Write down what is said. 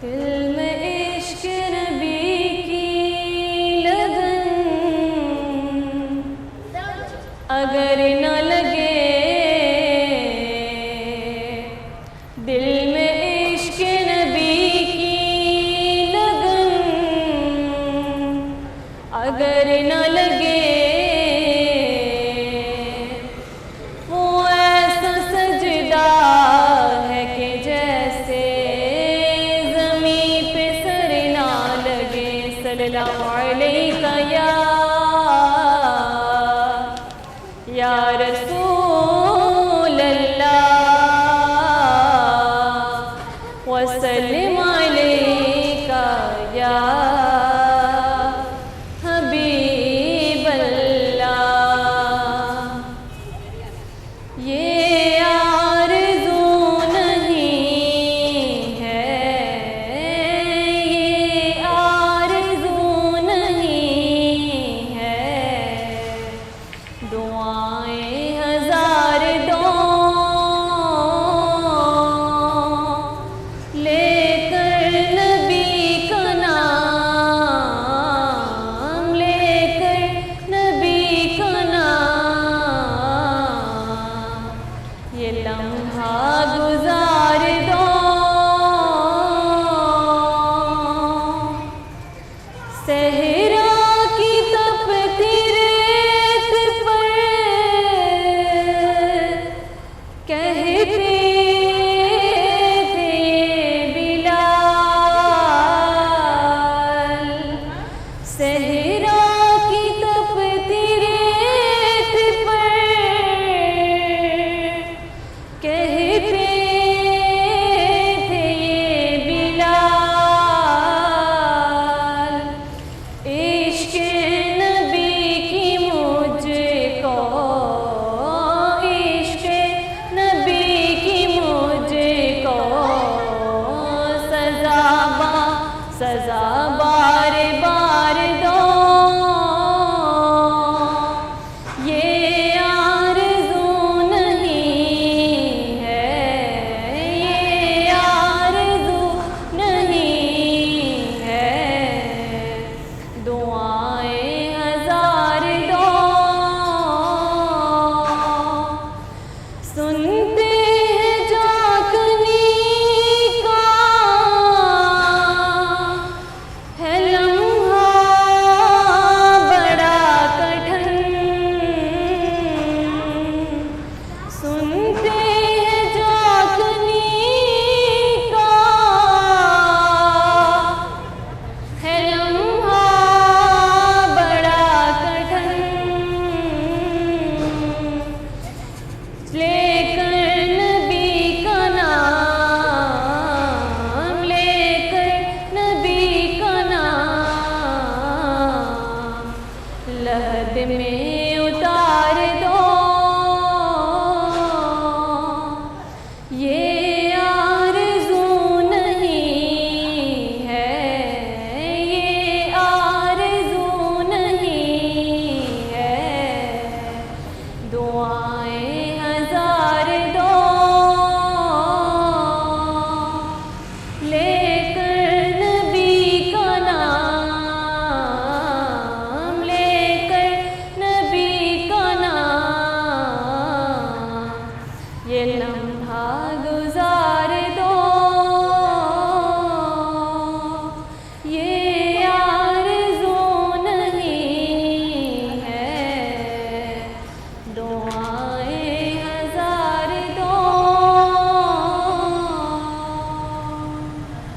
दिल में इश्क नबी की लगन अगर न लगे, दिल में इश्क नबी की लगन अगर न लगे, वो ऐसा सजदा है कि जैसे ज़मीं पे सर ना लगे। सल्लल्लाहु अलैहि या रसूल अल्लाह वसल्लम अलैका या हबीब अल्लाह। ये आरज़ू नहीं है, ये आरज़ू नहीं है, दुआएं हजार दो लेकर नबी का नाम, लेकर नबी का नाम, ये लम्हा गुजार दो सहरा की तपती रेत पर, कहते थे बिलाल। सहरा की तपती रेत पर, कहते थे बिलाल। इश्क नबी की मुझको, इश्क नबी की मुझको सजा बार बार